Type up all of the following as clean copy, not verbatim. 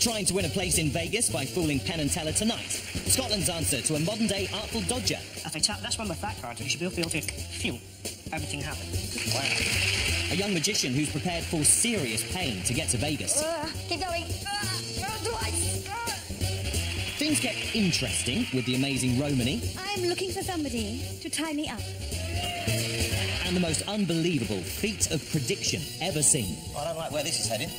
Trying to win a place in Vegas by fooling Penn and Teller tonight. Scotland's answer to a modern-day Artful Dodger. If they tap this one with that card, you should be able to feel everything happen. Wow. A young magician who's prepared for serious pain to get to Vegas. Keep going. Twice. Things get interesting with the amazing Romany. I'm looking for somebody to tie me up. And the most unbelievable feat of prediction ever seen. I don't like where this is heading.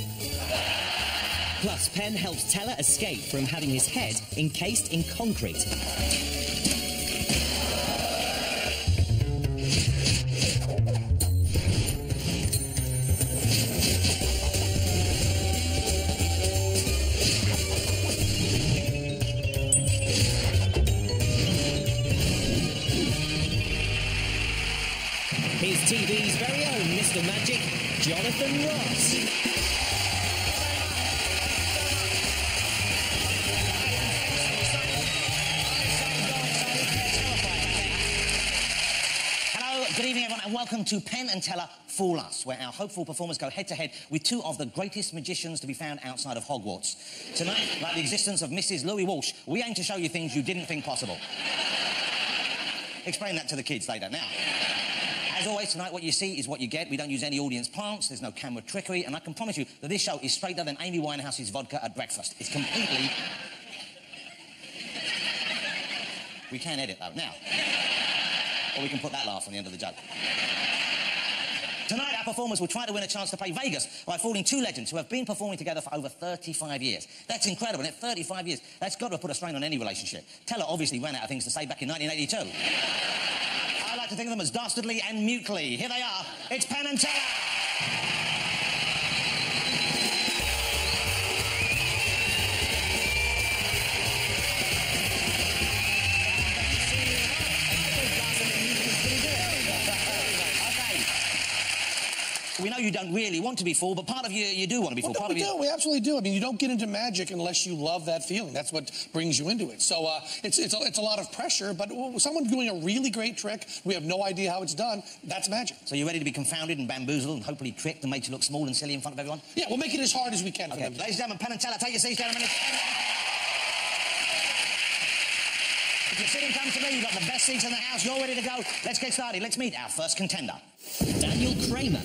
Plus, Penn helps Teller escape from having his head encased in concrete. Here's TV's very own Mr. Magic, Jonathan Ross. Good evening, everyone, and welcome to Penn and Teller Fool Us, where our hopeful performers go head-to-head with two of the greatest magicians to be found outside of Hogwarts. Tonight, like the existence of Mrs. Louis Walsh, we aim to show you things you didn't think possible. Explain that to the kids later. Now, as always, tonight, what you see is what you get. We don't use any audience plants, there's no camera trickery, and I can promise you that this show is straighter than Amy Winehouse's vodka at breakfast. It's completely... We can edit, though. Now... Or we can put that laugh on the end of the joke. Tonight, our performers will try to win a chance to play Vegas by fooling two legends who have been performing together for over 35 years. That's incredible, isn't it? 35 years. That's got to put a strain on any relationship. Teller obviously ran out of things to say back in 1982. I like to think of them as dastardly and mutely. Here they are. It's Penn and Teller. We know you don't really want to be fooled, but part of you do want to be fooled. Well, we absolutely do. I mean, you don't get into magic unless you love that feeling. That's what brings you into it. So it's a lot of pressure, but someone doing a really great trick, we have no idea how it's done, that's magic. So you're ready to be confounded and bamboozled and hopefully tricked and made to look small and silly in front of everyone? Yeah, we'll make it as hard as we can for them. Ladies and gentlemen, Penn and Teller, take your seats, gentlemen. If you're sitting comfortably, you've got the best seats in the house, you're ready to go. Let's get started. Let's meet our first contender. Daniel Kramer.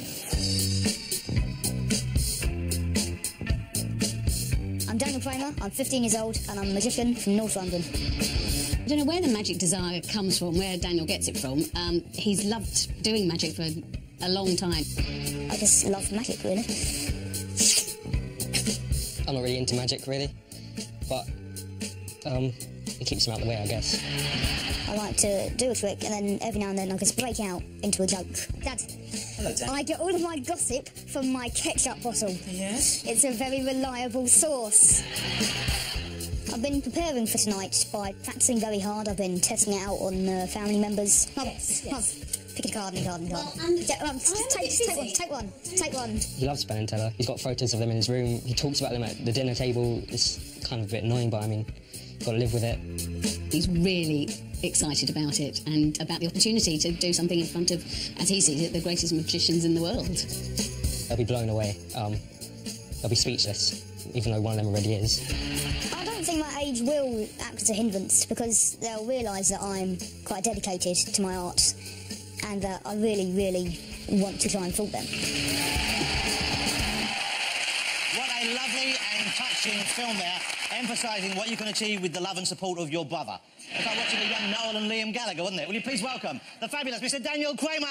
I'm Daniel Kramer, I'm 15 years old, and I'm a magician from North London. I don't know where the magic desire comes from, where Daniel gets it from. He's loved doing magic for a long time. I just love magic, really. I'm not really into magic, really, but it keeps him out of the way, I guess. I like to do a trick, and then every now and then I just break out into a joke. Dad. Hello, Dad. I get all of my gossip from my ketchup bottle. Yes? It's a very reliable source. I've been preparing for tonight by practicing very hard. I've been testing it out on family members. Yes. Pick a card. Take one. He loves Penn and Teller. He's got photos of them in his room. He talks about them at the dinner table. It's kind of a bit annoying, but I mean, got to live with it. He's really excited about it and about the opportunity to do something in front of, as he sees it, the greatest magicians in the world. They'll be blown away. They'll be speechless, even though one of them already is. I don't think my age will act as a hindrance because they'll realise that I'm quite dedicated to my art and that I really, really want to try and fool them. What a lovely and touching film there, emphasising what you can achieve with the love and support of your brother. It's like watching a young Noel and Liam Gallagher, wasn't it? Will you please welcome the fabulous Mr. Daniel Kramer.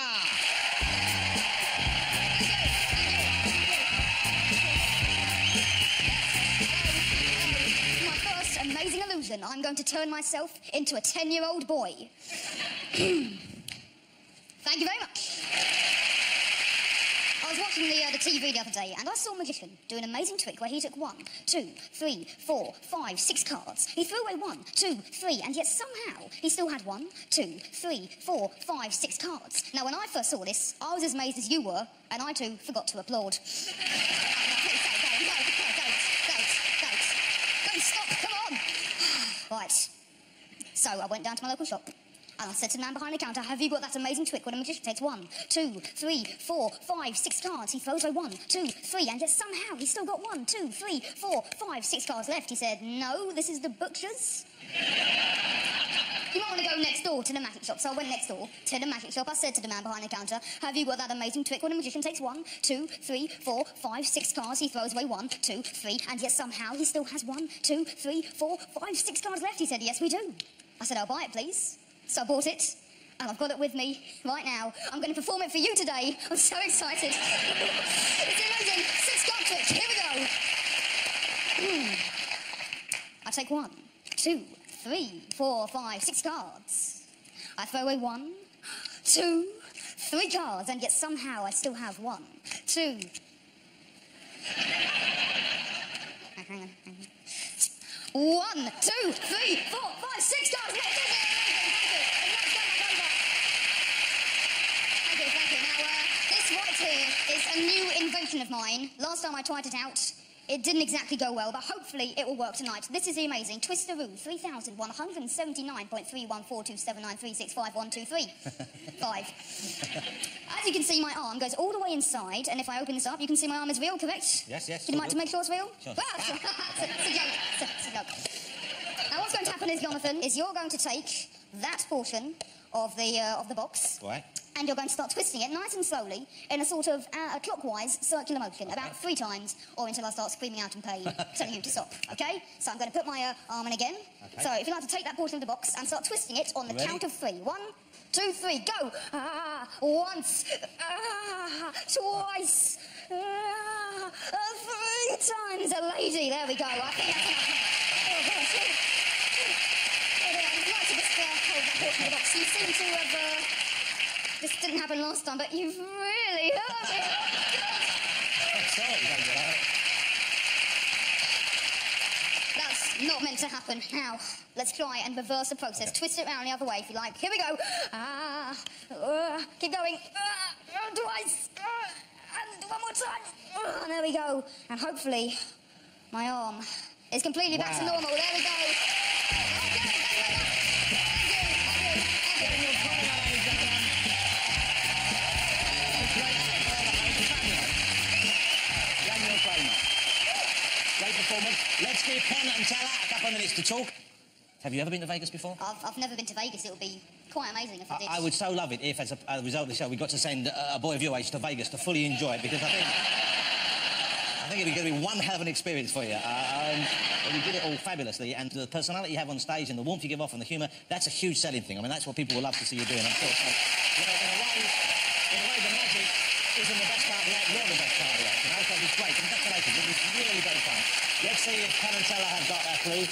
My first amazing illusion, I'm going to turn myself into a 10-year-old boy. Thank you very much. I was watching the TV the other day and I saw a magician do an amazing trick where he took 1, 2, 3, 4, 5, 6 cards. He threw away 1, 2, 3, and yet somehow he still had 1, 2, 3, 4, 5, 6 cards. Now, when I first saw this, I was as amazed as you were, and I too forgot to applaud. Don't stop, come on. Right, so I went down to my local shop, And I said to the man behind the counter, have you got that amazing trick when a magician takes 1, 2, 3, 4, 5, 6 cards? He throws away 1, 2, 3, and yet somehow he's still got 1, 2, 3, 4, 5, 6 cards left. He said, no, this is the butcher's. You might want to go next door to the magic shop. So I went next door to the magic shop. I said to the man behind the counter, have you got that amazing trick when a magician takes 1, 2, 3, 4, 5, 6 cards? He throws away 1, 2, 3, and yet somehow he still has 1, 2, 3, 4, 5, 6 cards left. He said, yes, we do. I said, I'll buy it, please. So I bought it, and I've got it with me right now. I'm going to perform it for you today. I'm so excited. It's amazing. 6-card trick. Here we go. I take 1, 2, 3, 4, 5, 6 cards. I throw away 1, 2, 3 cards, and yet somehow I still have 1, 2. Hang on. 1, 2, 3, 4, 5, 6 cards. Thank you. Now, this right here is a new invention of mine. Last time I tried it out, it didn't exactly go well, but hopefully it will work tonight. This is the amazing Twisteroo 3179.314279365123. 5. As you can see, my arm goes all the way inside, and if I open this up, you can see my arm is real, correct? Yes. Would you like to make sure it's real? Sure. It's a joke. It's a joke. Now, what's going to happen is, Jonathan, is you're going to take that portion of the box. Right. And you're going to start twisting it nice and slowly in a sort of clockwise circular motion, about 3 times, or until I start screaming out in pain, telling you to stop, OK? So I'm going to put my arm in again. Okay. So if you'd like to take that portion of the box and start twisting it on the count of 3. 1, 2, 3, go! Once, twice, 3 times a lady. There we go. I think that's enough. I'd like to just hold that portion of the box. You seem to have... This didn't happen last time, but you've really hurt me. That's not meant to happen. Now, let's try and reverse the process. Okay. Twist it around the other way if you like. Here we go. Keep going. Twice. And one more time. There we go. And hopefully, my arm is completely back to normal. There we go. Great performance. Let's give Penn and Teller a couple of minutes to talk. Have you ever been to Vegas before? I've never been to Vegas. It would be quite amazing if I did. I would so love it if, as a result of the show, we got to send a boy of your age to Vegas to fully enjoy it, because I think it'd be going to be one hell of an experience for you. You did it all fabulously, and the personality you have on stage and the warmth you give off and the humour, that's a huge selling thing. I mean, that's what people will love to see you doing, I'm sure. So, in a way, the magic isn't the best part of the act, you're the best part of the act. You know, so it's great. Congratulations. It was really great fun. Let's see if Penn and Teller have got that clue.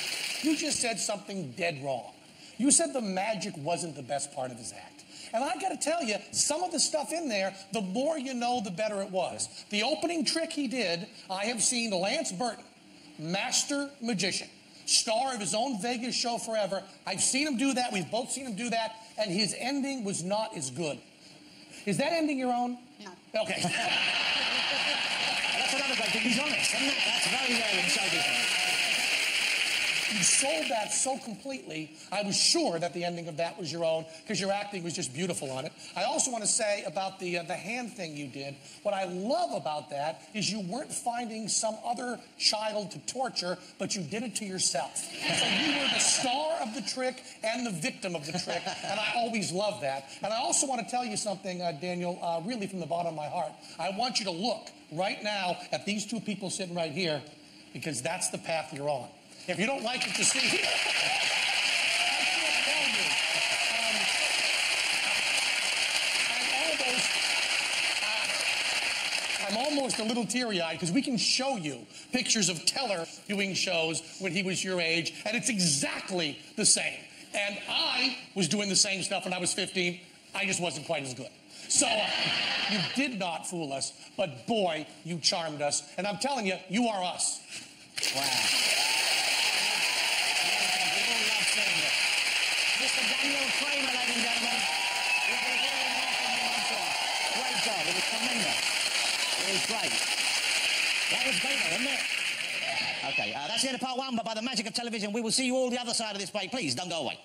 You just said something dead wrong. You said the magic wasn't the best part of his act. And I got to tell you, some of the stuff in there, the more you know, the better it was. The opening trick he did, I have seen Lance Burton, master magician, star of his own Vegas show forever. I've seen him do that. We've both seen him do that. And his ending was not as good. Is that ending your own? No. Okay. That's another great thing. He's honest, isn't it? That's very rare in show business. You sold that so completely, I was sure that the ending of that was your own, because your acting was just beautiful on it. I also want to say about the hand thing you did, what I love about that is you weren't finding some other child to torture, but you did it to yourself. So you were the star of the trick and the victim of the trick, and I always love that. And I also want to tell you something, Daniel, really from the bottom of my heart. I want you to look right now at these 2 people sitting right here, because that's the path you're on. If you don't like it to see here, I can't tell you. I'm almost a little teary-eyed, because we can show you pictures of Teller doing shows when he was your age, and it's exactly the same. And I was doing the same stuff when I was 15. I just wasn't quite as good. So you did not fool us, but boy, you charmed us. And I'm telling you, you are us. Wow. Kramer, ladies and gentlemen. Great job. It was tremendous. It was great. That was great, wasn't it? Okay, that's the end of part 1, but by the magic of television, we will see you all the other side of this break. Please, don't go away.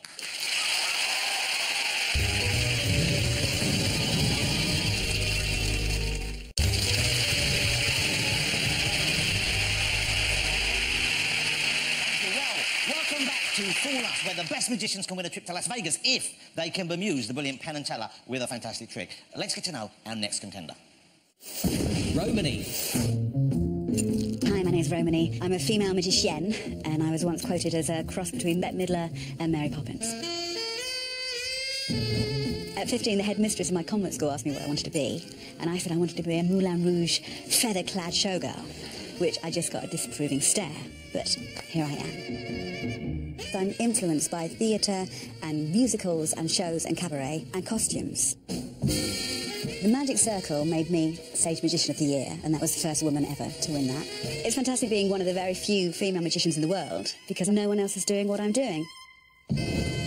Welcome back to Fool Us, where the best magicians can win a trip to Las Vegas if they can bemuse the brilliant Penn and Teller with a fantastic trick. Let's get to know our next contender. Romany. Hi, my name's Romany. I'm a female magician, and I was once quoted as a cross between Bette Midler and Mary Poppins. At 15, the headmistress of my convent school asked me what I wanted to be, and I said I wanted to be a Moulin Rouge feather-clad showgirl, which I just got a disapproving stare, but here I am. So I'm influenced by theatre and musicals and shows and cabaret and costumes. The Magic Circle made me Stage Magician of the Year, and that was the first woman ever to win that. It's fantastic being one of the very few female magicians in the world, because no one else is doing what I'm doing. It's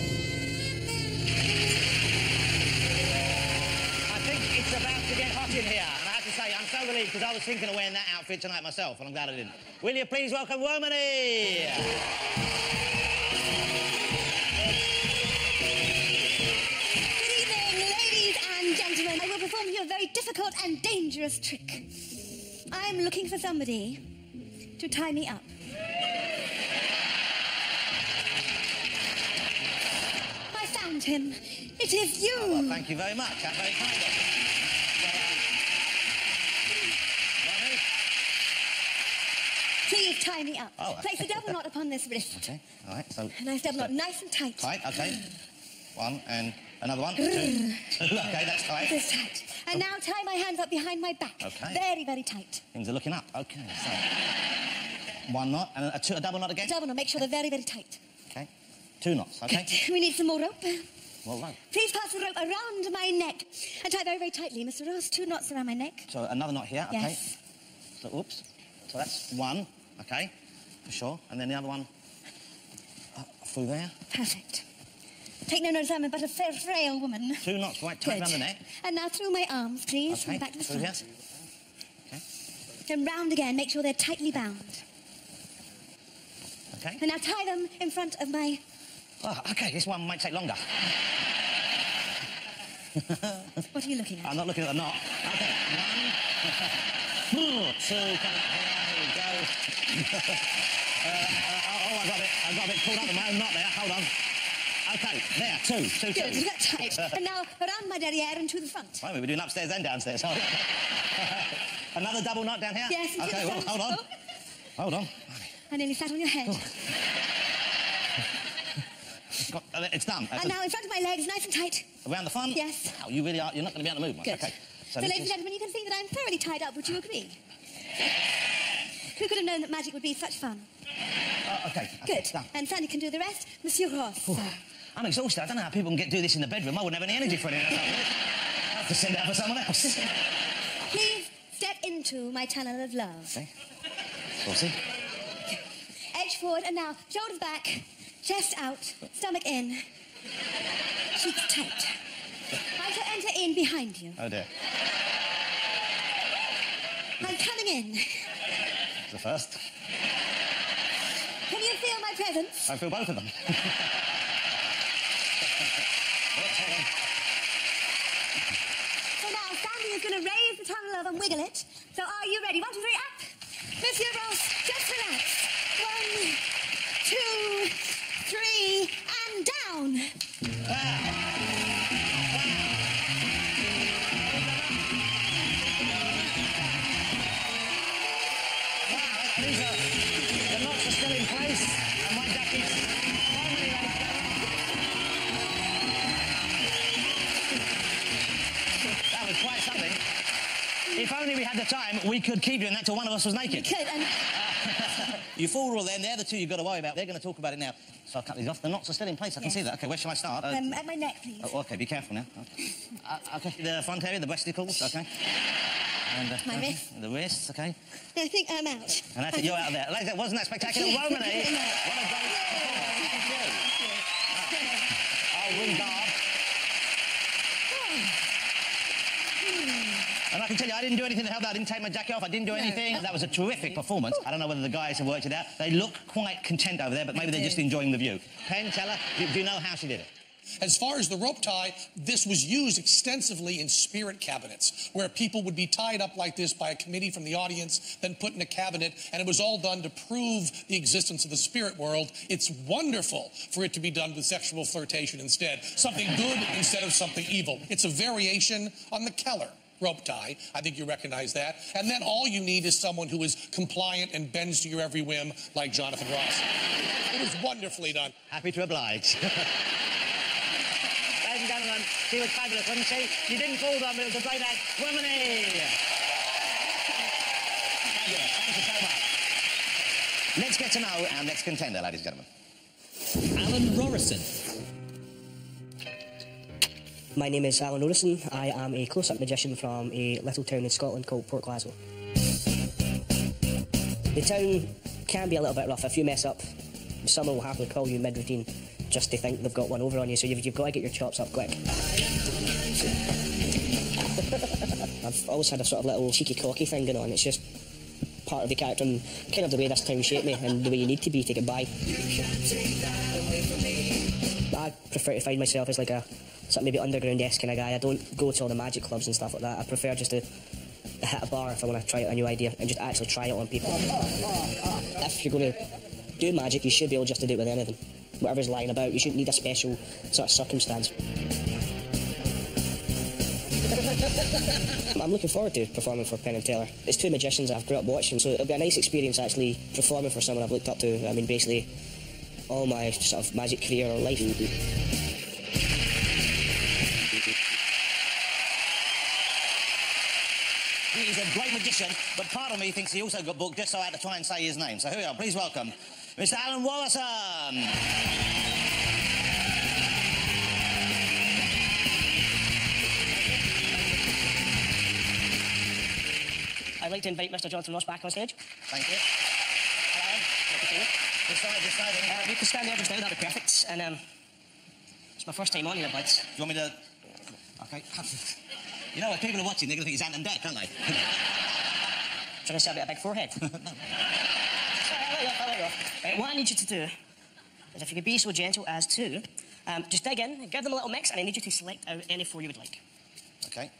about to get hot in here, and I have to say, I'm so relieved because I was thinking of wearing that outfit tonight myself, and I'm glad I didn't. Will you please welcome Romany? Good evening, ladies and gentlemen. I will perform you a very difficult and dangerous trick. I'm looking for somebody to tie me up. I found him. It is you. Oh, well, thank you very much. That's very kind of you. Please tie me up. Oh, Place a double knot upon this wrist. Okay, all right, so... A nice double knot, nice and tight. Tight, okay. One, and another one. Two. Okay, that's tight. It is tight. And now tie my hands up behind my back. Okay. Very, very tight. Things are looking up. Okay, so... One knot, and a double knot again? Double knot, make sure they're very, very tight. Okay. Two knots, okay? Good. We need some more rope. Well, right. Please pass the rope around my neck and tie very, very tightly, Mr. Ross. 2 knots around my neck. So another knot here, okay? Yes. So, oops. So that's one, okay, for sure. And then the other one through there. Perfect. Take no notice, I'm but a frail woman. 2 knots, right, tight around the neck. And now through my arms, please, from Okay, the back to the through front. here. Okay, Then round again, make sure they're tightly bound. okay. And now tie them in front of my... Oh, okay, this one might take longer. What are you looking at? I'm not looking at the knot. Okay, 1, 2, come up here, we go. I got a bit caught up in my own knot there, hold on. Okay, there, 2. Good, that's tight. And now around my derriere and to the front. Right, we're doing upstairs and downstairs. Another double knot down here? Yes, and to okay, the well, front. hold on. Oh. Hold on. I nearly sat on your head. It's done. And now in front of my legs, nice and tight. Around the front? Yes. Wow, you really are. You're not going to be able to move much. Good. Okay. So ladies and gentlemen, you can see that I'm thoroughly tied up. Would you agree? Who could have known that magic would be such fun? Okay. Good. Done. And Sandy can do the rest. Monsieur Ross. I'm exhausted. I don't know how people can do this in the bedroom. I wouldn't have any energy for it. I have to send it out for someone else. Please step into my tunnel of love. Okay. We'll see. Edge forward and now shoulders back, chest out, stomach in, cheeks tight. I shall enter in behind you. Oh dear. I'm coming in. It's the first. Can you feel my presence? I feel both of them. So now Sandy is going to raise the tunnel of and wiggle it. So are you ready? 1, 2, 3, up. Monsieur Ross, just relax. 1, 2, 3, and down. The knots are still in place, and my jacket's finally laid down. That was quite something. If only we had the time, we could keep doing that till one of us was naked. Good. And You fool rule then, they're the two you've got to worry about. They're going to talk about it now. So I'll cut these off. The knots are still in place, I can see that. OK, where shall I start? at my neck, please. Oh, OK, be careful now. OK, the front area, the breasticles, OK. And, My wrist. The wrists, OK. I think I'm out. And that's it, you're out there. Ladies, wasn't that spectacular? Romany! What a great performance. Thank you. And I can tell you, I didn't do anything to help that. I didn't take my jacket off. I didn't do anything. That was a terrific performance. I don't know whether the guys have worked it out. They look quite content over there, but maybe they're just enjoying the view. Penn, Teller, do you know how she did it? As far as the rope tie, this was used extensively in spirit cabinets, where people would be tied up like this by a committee from the audience, then put in a cabinet, and it was all done to prove the existence of the spirit world. It's wonderful for it to be done with sexual flirtation instead. Something good instead of something evil. It's a variation on the Keller rope tie. I think you recognize that. And then all you need is someone who is compliant and bends to your every whim, like Jonathan Ross. It was wonderfully done. Happy to oblige. Ladies and gentlemen, she was fabulous, wasn't she? You didn't fool them, but it was a great act. Womany! Thank you so much. Let's get to know our next contender, ladies and gentlemen. Alan Rorison. My name is Alan Rorison. I am a close-up magician from a little town in Scotland called Port Glasgow. The town can be a little bit rough. If you mess up, someone will happily call you mid-routine just to think they've got one over on you, so you've got to get your chops up quick. I've always had a sort of little cheeky cocky thing going on. It's just part of the character and kind of the way this town shaped me and the way you need to be to get by. I prefer to find myself as like a sort of maybe underground-esque kind of guy. I don't go to all the magic clubs and stuff like that. I prefer just to hit a bar if I want to try out a new idea and just actually try it on people. If you're going to do magic, you should be able just to do it with anything. Whatever's lying about, you shouldn't need a special sort of circumstance. I'm looking forward to performing for Penn and Teller. It's two magicians I've grew up watching, so it'll be a nice experience actually performing for someone I've looked up to. I mean, basically, all my sort of magic career or life. He's a great magician, but part of me thinks he also got booked just so I had to try and say his name. So here we are. Please welcome Mr. Alan Rorison. I'd like to invite Mr. Jonathan Ross back on stage. Thank you. Hello. This side. You can stand there just now, that'd be perfect. And it's my first time on here, buds. Do you want me to... Okay. You know, if people are watching, they're going to think he's Ant and Dec, can't they? Trying to say I've got a big forehead. Sorry, I'll let you off. Right, what I need you to do is if you could be so gentle as to just dig in, give them a little mix, and I need you to select out any four you would like. Okay.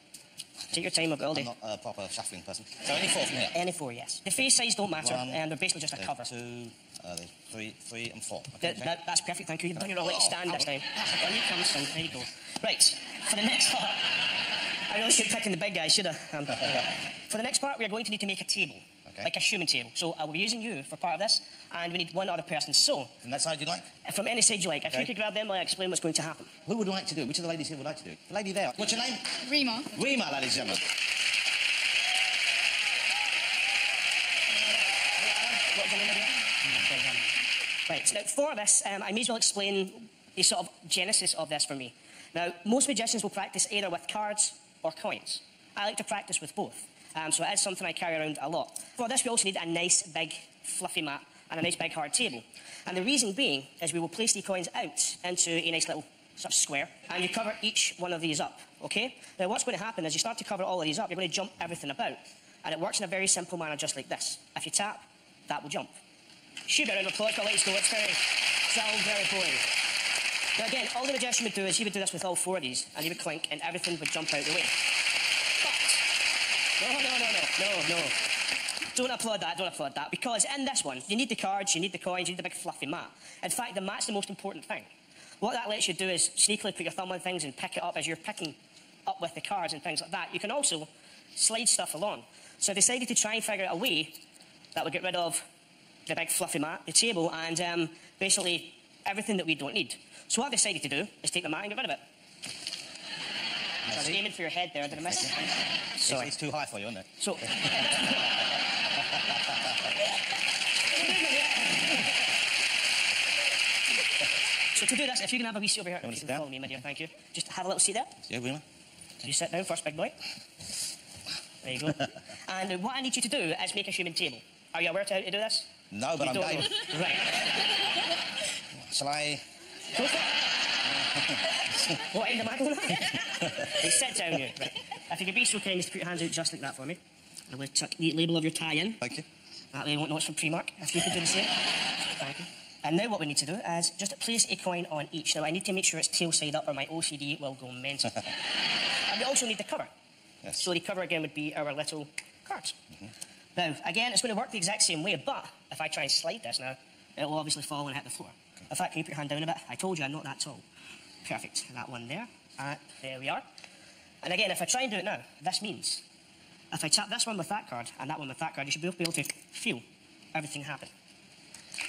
Take your time, I've got all day. I'm not a proper shuffling person. So any four from here? Any four, yes. The face size don't matter, and they're basically just a cover. 2, 3, and 4. Okay, that's perfect, thank you. You've done your all right stand this time. There you come, son. There you go. Right, for the next part, I really should have picked the big guy, should I? For the next part, we are going to need to make a table. Okay. Like a human table. So I will be using you for part of this, and we need one other person. So... From that side you like? From any side you like. If you could grab them, I'll explain what's going to happen. Who would like to do it? Which of the ladies here would like to do it? The lady there. What's your name? Rima. Rima, ladies and gentlemen. Right, so now for this, I may as well explain the sort of genesis of this for me. Now, most magicians will practice either with cards or coins. I like to practice with both. So it is something I carry around a lot. For this, we also need a nice, big, fluffy mat and a nice, big, hard table. And the reason being is we will place the coins out into a nice little sort of square, and you cover each one of these up, okay? Now, what's going to happen is you start to cover all of these up, you're going to jump everything about. And it works in a very simple manner, just like this. If you tap, that will jump. Should be a round of applause, but let's go. It's all very boring. Now, again, all the magician would do is he would do this with all four of these, and he would clink, and everything would jump out the way. No. Don't applaud that, because in this one, you need the cards, you need the coins, you need the big fluffy mat. In fact, the mat's the most important thing. What that lets you do is sneakily put your thumb on things and pick it up as you're picking up with the cards and things like that. You can also slide stuff along. So I decided to try and figure out a way that would get rid of the big fluffy mat, the table, and basically everything that we don't need. So what I decided to do is take the mat and get rid of it. I was aiming for your head there, did I miss it? Sorry. It's too high for you, isn't it? So... So to do this, if you can have a wee seat over here, if you can follow me, my dear, thank you. Just have a little seat there. Yeah, really? You sit down first, big boy. There you go. And what I need you to do is make a human table. Are you aware of how to do this? No, but I'm game. Right. Shall I... Go for it. What end am I going on? Hey, sit down here. Right. If you could be so kind as to put your hands out just like that for me. I'm going to chuck the label of your tie in. Thank you. That way I won't know it's from Primark. If you could do the same. Thank you. And now what we need to do is just place a coin on each. Now, I need to make sure it's tail side up or my OCD will go mental. And we also need the cover. Yes. So the cover, again, would be our little cards. Now, again, it's going to work the exact same way, but if I try and slide this now, it will obviously fall and hit the floor. In fact, can you put your hand down a bit? I told you I'm not that tall. Perfect. That one there. There we are. And again, if I try and do it now, this means if I tap this one with that card and that one with that card, you should both be able to feel everything happen.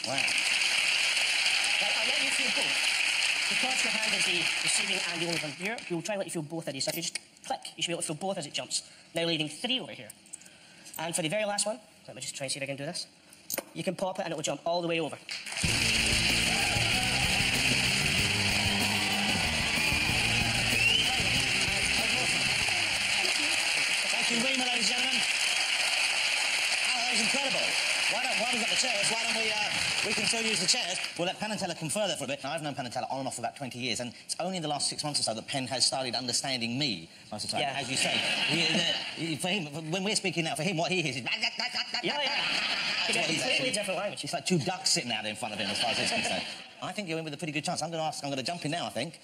Wow. I'll let you feel both. Because your hand is the receiving and the only one here, we'll try and let you feel both of these. So if you just click, you should be able to feel both as it jumps. Now leading 3 over here. And for the very last one, let me just try and see if I can do this. You can pop it and it will jump all the way over. Thank you very much, ladies and gentlemen. Oh, that was incredible. While we've got the chairs, why don't we can still use the chairs. We'll let Penn and Teller confer that for a bit. Now, I've known Penn and Teller on and off for about 20 years, and it's only in the last 6 months or so that Penn has started understanding me most of the time. Yeah. As you say, for him, when we're speaking now, for him, what he hears is... Yeah. It's a completely different language. It's like 2 ducks sitting out in front of him, as far as it's concerned. I think you're in with a pretty good chance. I'm going to jump in now, I think.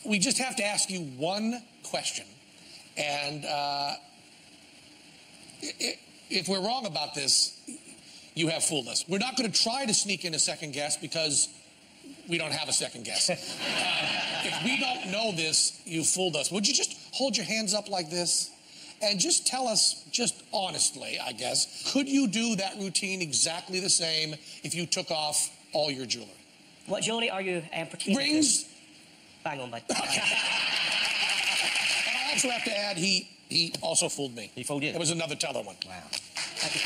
We just have to ask you one question. And if we're wrong about this, you have fooled us. We're not going to try to sneak in a second guess because we don't have a second guess. If we don't know this, you fooled us. Would you just hold your hands up like this and just tell us, just honestly, I guess, could you do that routine exactly the same if you took off all your jewelry? What jewelry are you pertaining Rings? to? Bang on, bud. And I also have to add, he also fooled me. He fooled you? It was another Teller one. Wow. Thank you.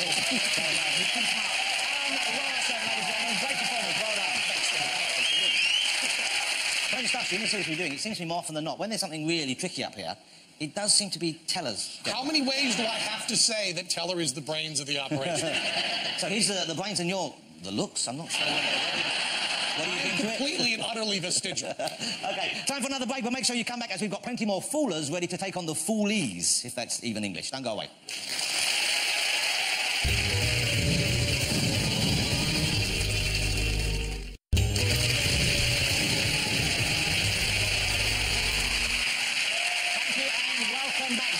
Great stuff. You seems to be doing. It seems to be more often than not. When there's something really tricky up here, it does seem to be Teller's. How many ways do I have to say that Teller is the brains of the operation? So he's the brains and you're the looks. I'm not sure. What do you think to it? Completely and utterly vestigial. Okay, time for another break, but make sure you come back as we've got plenty more foolers ready to take on the foolies, if that's even English. Don't go away.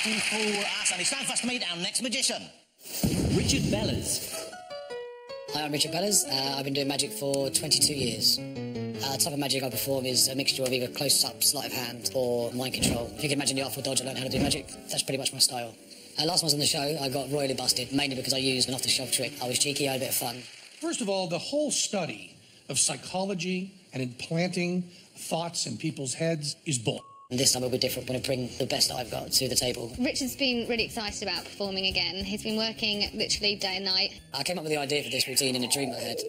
To fool us, and it's time for us to meet our next magician. Richard Bellers. Hi, I'm Richard Bellers. I've been doing magic for 22 years. The type of magic I perform is a mixture of either close-up, sleight of hand, or mind control. If you can imagine the Artful Dodger learned how to do magic, that's pretty much my style. Last time I was on the show, I got royally busted, mainly because I used an off-the-shelf trick. I was cheeky, I had a bit of fun. First of all, the whole study of psychology and implanting thoughts in people's heads is bull. And this time it'll be different. I'm going to bring the best that I've got to the table. Richard's been really excited about performing again. He's been working literally day and night. I came up with the idea for this routine in a dream I had.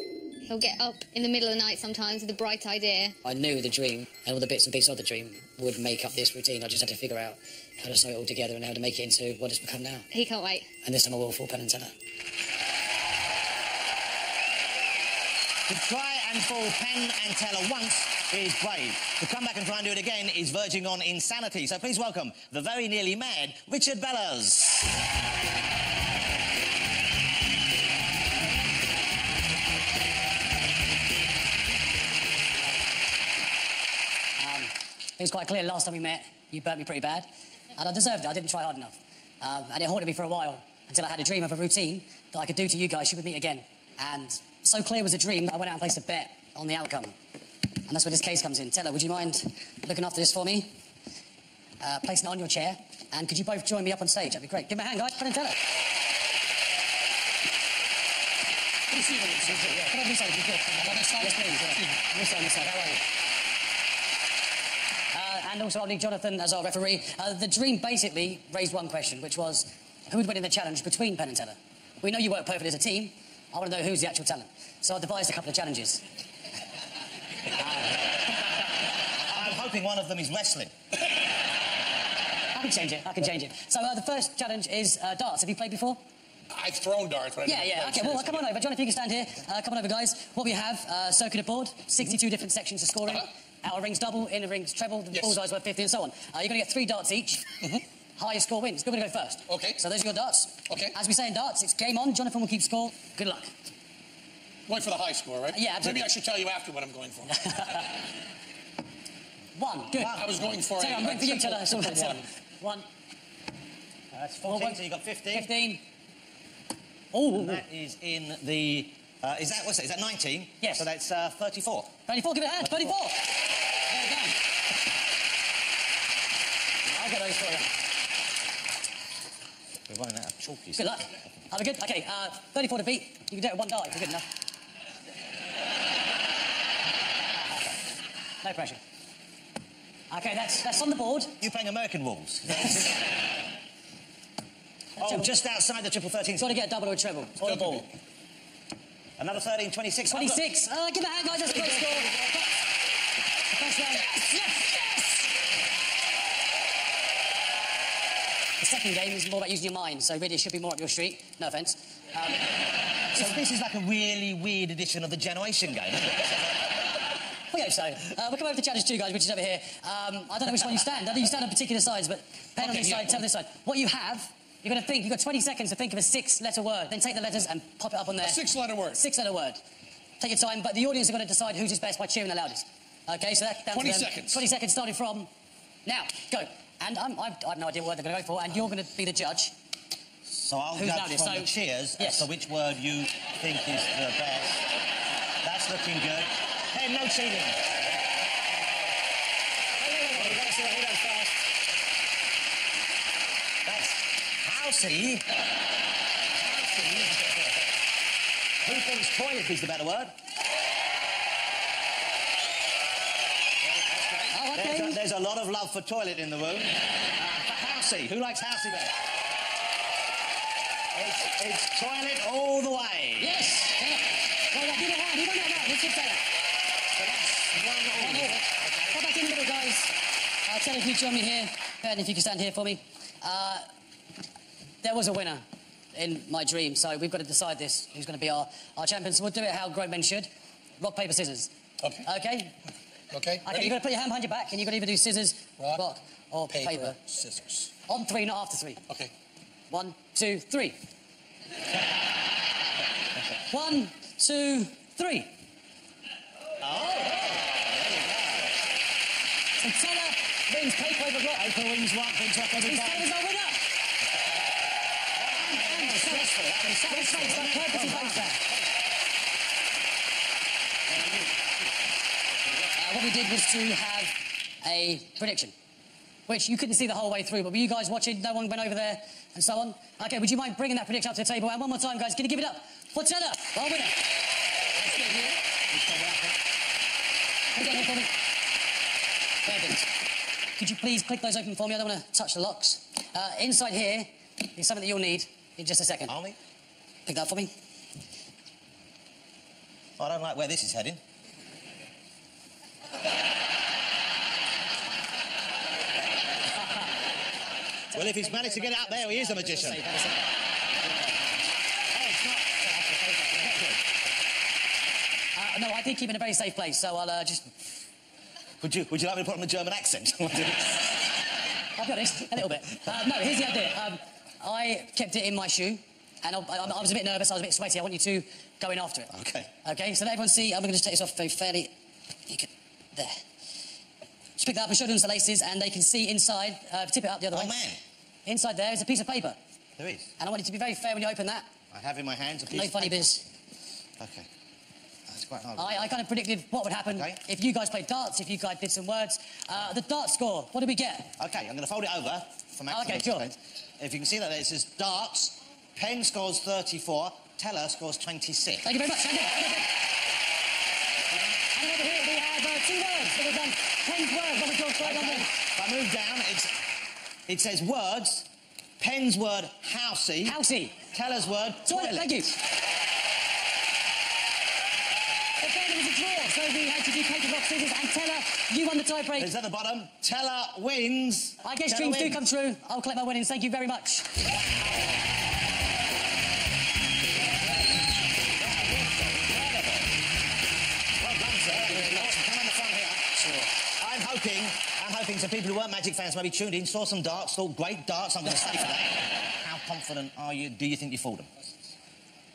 He'll get up in the middle of the night sometimes with a bright idea. I knew the dream and all the bits and pieces of the dream would make up this routine. I just had to figure out how to sew it all together and how to make it into what it's become now. He can't wait. And this time I will fool Penn and Teller. To try and fool Penn and Teller once is brave. To come back and try and do it again is verging on insanity. So please welcome the very nearly mad Richard Bellers. It was quite clear last time we met, you burnt me pretty bad. And I deserved it, I didn't try hard enough. And it haunted me for a while, until I had a dream of a routine that I could do to you guys should we meet again. And so clear was the dream that I went out and placed a bet on the outcome. And that's where this case comes in. Teller, would you mind looking after this for me? Placing it on your chair. And could you both join me up on stage? That'd be great. Give me a hand, guys. Penn and Teller. Good to see you. Come on this side, if you could. Yes, please. This side. How are you? And also, I'll need Jonathan as our referee. The dream basically raised one question, which was, who would win in the challenge between Penn and Teller? We know you work perfectly as a team. I want to know who's the actual talent. So I devised a couple of challenges. I'm hoping one of them is wrestling. I can change it. So the first challenge is darts. Have you played before? I've thrown darts. But Yeah. Okay, well, come on over. John, if you can stand here. Come on over, guys. What we have, circular board, 62 different sections of scoring. Outer rings double, inner rings treble, the bullseye's worth 50 and so on. You're going to get 3 darts each. Highest score wins. Who's going to go first? Okay. So those are your darts. Okay. As we say in darts, it's game on. Jonathan will keep score. Good luck. Going for the high score, right? Yeah, absolutely. Maybe I should tell you after what I'm going for. 1, good. I was going for I'm going for you, Teller. So that's 1. That's 14, so you got 15. 15. Oh. And that is in the... is that 19? Yes. So that's 34. 34, give it a hand. 34. There we go. I'll get those for you. We're running out of chalkies. Good luck. Are we good? Okay, 34 to beat. You can do it with 1 die if you're good enough. No pressure. Okay, that's on the board. You're playing American rules. Oh, just outside the triple 13. Got to get a double or a treble. Or a ball. Another 13, 26. 26. Give it a hand, guys. That's a great score. First round. Yes! The second game is more about using your mind, so really it should be more up your street. No offence. So this is like a really weird edition of the Generation game, isn't it? We hope so. We'll come over to challenge 2, guys, which is over here. I don't know which one you stand. I think you stand on particular sides, but Penn on this side, Teller on this side. What you have, you're going to think, you've got 20 seconds to think of a 6-letter word. Then take the letters and pop it up on there. A 6-letter word. 6-letter word. Take your time, but the audience are going to decide who's his best by cheering the loudest. Okay, so that's down 20 to them. seconds. 20 seconds starting from now. Go. And I have no idea what they're going to go for, and you're going to be the judge. So I'll Who's judge loudest? from the cheers as to which word you think is the best. That's looking good. Hey, no cheating. That's housey. Who thinks toilet is the better word? Oh, okay. There's a lot of love for toilet in the room. For housey. Who likes housey better? It's toilet all the way. Yes. Well, give it a hand. You don't know that. Let's get Teller. So that's 1-1. Okay. Come back in the middle, guys. Teller, if you join me here. Ben, if you can stand here for me. There was a winner in my dream, so we've got to decide this. Who's going to be our champion? So we'll do it how grown men should. Rock, paper, scissors. Okay. Okay? Okay. Okay, you've got to put your hand behind your back, and you've got to either do scissors, rock, or paper. Scissors. On 3, not after 3. Okay. 1, 2, 3. 1, 2, 3. Oh. So Teller wins paper over rock. Paper wins rock, wins rock every time. Teller's our winner. What we did was to have a prediction, which you couldn't see the whole way through, but were you guys watching? No one went over there and so on? Okay, would you mind bringing that prediction up to the table? And one more time, guys, can you give it up for Teller, our winner? Perfect. Could you please click those open for me? I don't want to touch the locks. Inside here is something that you'll need in just a second. Army? Pick that up for me. I don't like where this is heading. Well, if he's managed to get it out there, he is a magician. No, I did keep it in a very safe place, so I'll just... Would you like me to put on a German accent? I'll be honest, a little bit. No, here's the idea. I kept it in my shoe, and I was a bit nervous, I was a bit sweaty. I want you to go in after it. Okay. Okay, so let everyone see. I'm going to just take this off very fairly. You can... There. Just pick that up and show them the laces, and they can see inside. Tip it up the other way. Oh, man. Inside there is a piece of paper. There is. And I want you to be very fair when you open that. I have in my hands a piece No of funny paper. biz. Okay. That's quite hard. I kind of predicted what would happen if you guys played darts, if you guys did some words. The dart score, what did we get? Okay, I'm going to fold it over for maximum Okay, sure. suspense. If you can see that there, it says darts. Penn scores 34. Teller scores 26. Thank you very much, Andy. And over here we have 2 words. So we've done 10 words. What we call straight on there. If I move down, it says words. Penn's word, housey. Housey. Teller's word, toilet. Thank you. Okay, there was a draw, so we had to do paper, rock, scissors, and Teller, you won the tie break. It's at the bottom. Teller wins. I guess Teller dreams do wins. come true. I'll collect my winnings. Thank you very much. I'm hoping some people who weren't Magic fans maybe tuned in, saw some darts, thought, great darts, I'm going to stay for that. How confident are you? Do you think you fooled them?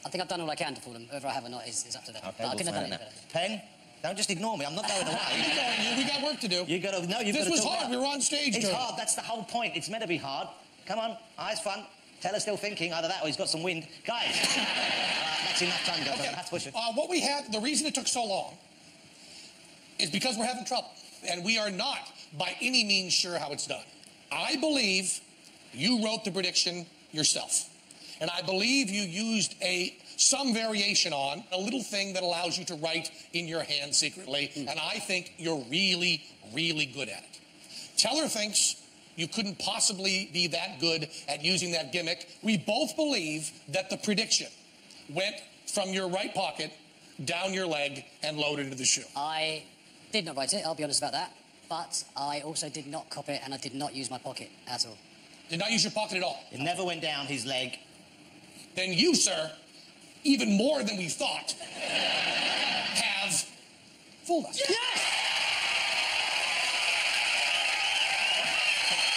I think I've done all I can to fool them. Whether I have or not is up to them. Okay, I couldn't have done it now. better. Penn, don't just ignore me. I'm not going away. We got work to do. You got to. No, you've This got to was talk hard. about- We were on stage. It's during hard. That's the whole point. It's meant to be hard. Come on, eyes front. Teller's still thinking. Either that or he's got some wind. Guys, that's enough time. Guys. Okay. I have to push it. What we had, the reason it took so long is because we're having trouble. And we are not by any means sure how it's done. I believe you wrote the prediction yourself. And I believe you used some variation on a little thing that allows you to write in your hand secretly. And I think you're really, really good at it. Teller thinks you couldn't possibly be that good at using that gimmick. We both believe that the prediction went from your right pocket down your leg and loaded into the shoe. I did not write it, I'll be honest about that. But I also did not copy it, and I did not use my pocket at all. Did not use your pocket at all? It never went down his leg. Then you, sir, even more than we thought, have fooled us. Yes!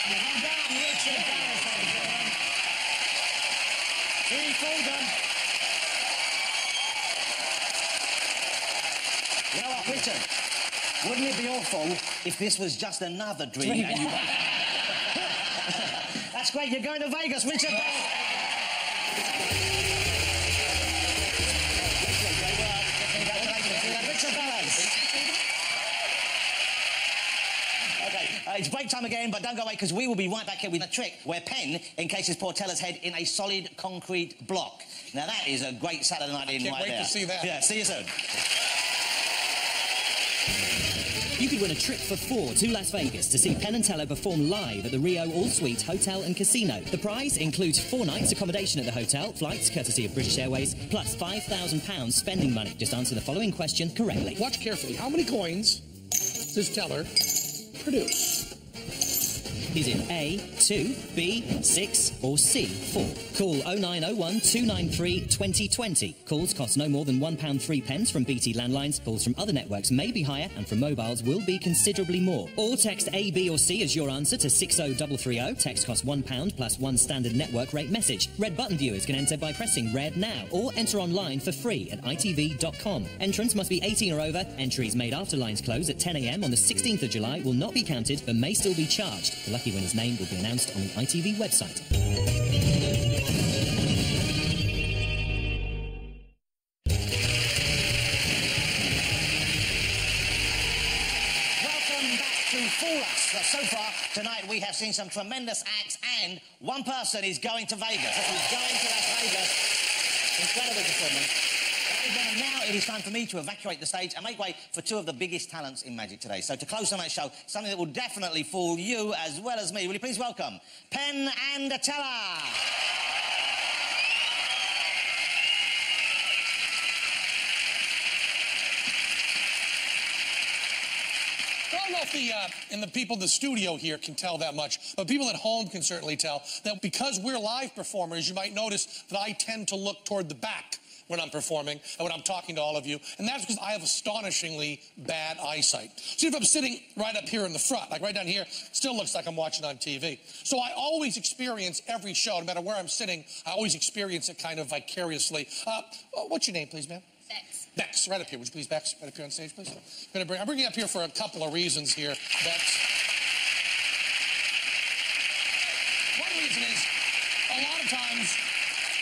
Well done, Richard Barrett, ladies and gentlemen. He fooled them. You know what, Richard? Wouldn't it be awful if this was just another dream? And you... That's great. You're going to Vegas, Richard. It's break time again, but don't go away because we will be right back here with a trick where Penn encases poor Teller's head in a solid concrete block. Now that is a great Saturday night in right there. Can't wait to see that. Yeah, see you soon. You could win a trip for 4 to Las Vegas to see Penn and Teller perform live at the Rio All-Suite Hotel and Casino. The prize includes 4 nights accommodation at the hotel, flights courtesy of British Airways, plus £5,000 spending money. Just answer the following question correctly. Watch carefully. How many coins does Teller produce? Is it A, 2, B, 6 or C, 4? Call 0901 293 2020. Calls cost no more than £1 3 pence from BT landlines. Calls from other networks may be higher and from mobiles will be considerably more. Or text A, B or C as your answer to 60330. Text costs £1 plus 1 standard network rate message. Red button viewers can enter by pressing red now or enter online for free at itv.com. Entrance must be 18 or over. Entries made after lines close at 10 a.m. on the 16th of July will not be counted but may still be charged. The lucky winner's name will be announced on the ITV website. Welcome back to Fool Us. So far tonight we have seen some tremendous acts and one person is going to Vegas. He's going to Las Vegas. Incredible performance. And now it is time for me to evacuate the stage and make way for 2 of the biggest talents in magic today. So to close tonight's show, something that will definitely fool you as well as me. Will you please welcome Penn and Teller? I don't know if the people in the studio here can tell that much, but people at home can certainly tell that because we're live performers, you might notice that I tend to look toward the back when I'm performing and when I'm talking to all of you, and that's because I have astonishingly bad eyesight. See, if I'm sitting right up here in the front, like right down here, still looks like I'm watching on TV. So I always experience every show, no matter where I'm sitting, I always experience it kind of vicariously. What's your name, please, ma'am? Bex. Bex, right up here. Would you please, Bex, right up here on stage, please? I'm bringing you up here for a couple of reasons here, Bex. One reason is, a lot of times,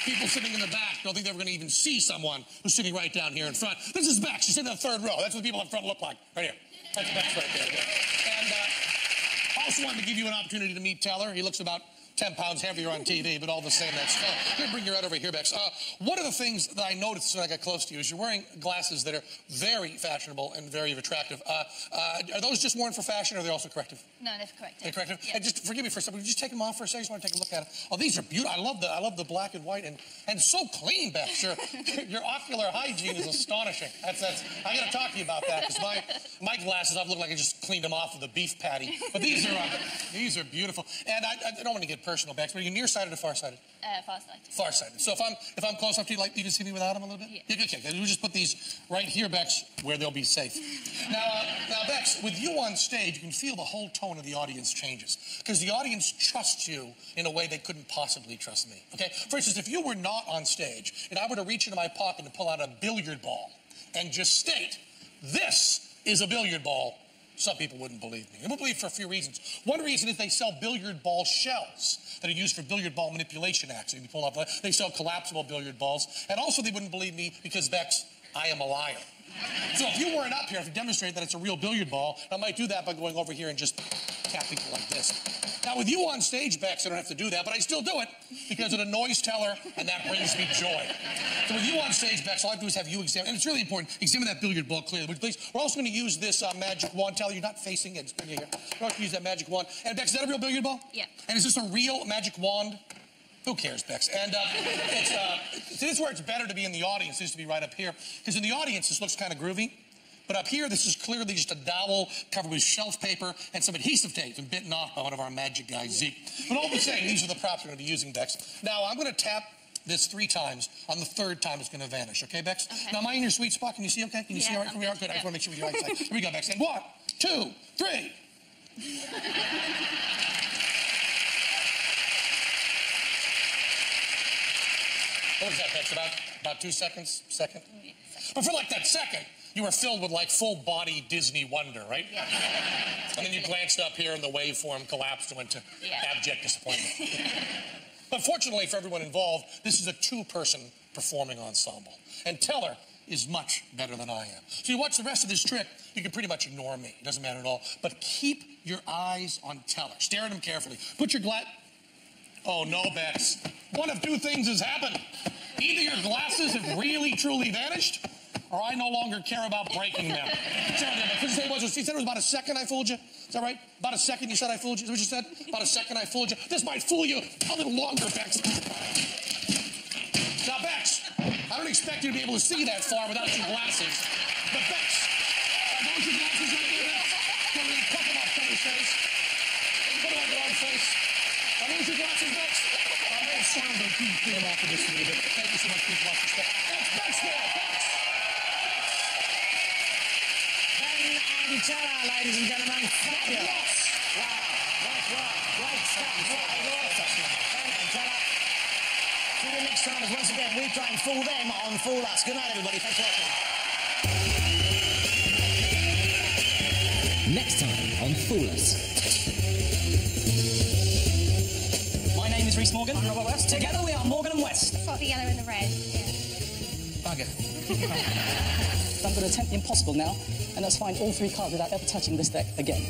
people sitting in the back don't think they're going to even see someone who's sitting right down here in front. This is Bex. She's sitting in the 3rd row. That's what the people in front look like. Right here. That's Bex right there. And I also wanted to give you an opportunity to meet Teller. He looks about 10 pounds heavier on TV, but all the same, that's fun. Here, bring your head over here, Bex. One of the things that I noticed when I got close to you is you're wearing glasses that are very fashionable and very attractive. Are those just worn for fashion, or are they also corrective? No, they're corrective. They're corrective? Yeah. And just forgive me for a second. Would you just take them off for a second? I just want to take a look at them. Oh, these are beautiful. I love the black and white and so clean, Bex. Your ocular hygiene is astonishing. That's I got to talk to you about that because my glasses, I've looked like I just cleaned them off with a beef patty. But these are beautiful. And I don't want to get personal, Bex, but are you nearsighted or farsighted? Farsighted. Farsighted. So if I'm close up to you, like you can see me without them a little bit? Yeah. Okay. Then we just put these right here, Bex, where they'll be safe. Now, Bex, with you on stage, you can feel the whole tone of the audience changes. Because the audience trusts you in a way they couldn't possibly trust me. Okay? For instance, if you were not on stage, and I were to reach into my pocket and pull out a billiard ball and just state, this is a billiard ball, some people wouldn't believe me. They wouldn't believe for a few reasons. One reason is they sell billiard ball shells that are used for billiard ball manipulation acts. If you pull up, they sell collapsible billiard balls. And also they wouldn't believe me because, Bex, I am a liar. So if you weren't up here to demonstrate that it's a real billiard ball, I might do that by going over here and just tapping it like this. Now, with you on stage, Bex, I don't have to do that, but I still do it because it annoys Teller, and that brings me joy. So with you on stage, Bex, all I have to do is have you examine, and it's really important, examine that billiard ball clearly. Please, we're also going to use this magic wand. Teller, you're not facing it. It's been here. We're going to use that magic wand. And, Bex, is that a real billiard ball? Yeah. And is this a real magic wand? Who cares, Bex? And this is where it's better to be in the audience, is to be right up here. Because in the audience, this looks kind of groovy. But up here, this is clearly just a dowel covered with shelf paper and some adhesive tape and bitten off by one of our magic guys, Zeke. But all the same, these are the props we're going to be using, Bex. Now, I'm going to tap this 3 times. On the 3rd time, it's going to vanish. Okay, Bex? Okay. Now, am I in your sweet spot? Can you see okay? Can you see all right from here? Good. I just want to make sure we're right side. Here we go, Bex. And 1, 2, 3. What was that, Bex? About 2 seconds? Second? But for like that second, you were filled with like full-body Disney wonder, right? Yeah. And then you glanced up here and the waveform collapsed and went to abject disappointment. But fortunately for everyone involved, this is a 2-person performing ensemble. And Teller is much better than I am. So you watch the rest of this trick, you can pretty much ignore me. It doesn't matter at all. But keep your eyes on Teller. Stare at him carefully. Put your Oh, no, Bex. One of 2 things has happened. Either your glasses have really, truly vanished, or I no longer care about breaking them. Sorry, he said it was about a second I fooled you. Is that right? About a second you said I fooled you? Is that what you said? About a second I fooled you. This might fool you a little longer, Bex. Now, Bex, I don't expect you to be able to see that far without your glasses. But, Bex, are those your glasses right there, Bex? Come in, put them up, Teller's face. Put them on your own face. Are those your glasses, Bex? I'm going to sound like you clean them off of this a little bit. Thank you so much for watching stuff. That's Bex there, Bex. And Teller, ladies and gentlemen, fabulous. Wow, great stuff. Tune in next time as once again we try and fool them on Fool Us. Good night, everybody. Thanks for watching. Next time on Fool Us. My name is Rhys Morgan. I'm Robert West. Together we are Morgan and West. Got the yellow and the red. Bugger. I'm going to attempt the impossible now, and that's find all 3 cards without ever touching this deck again.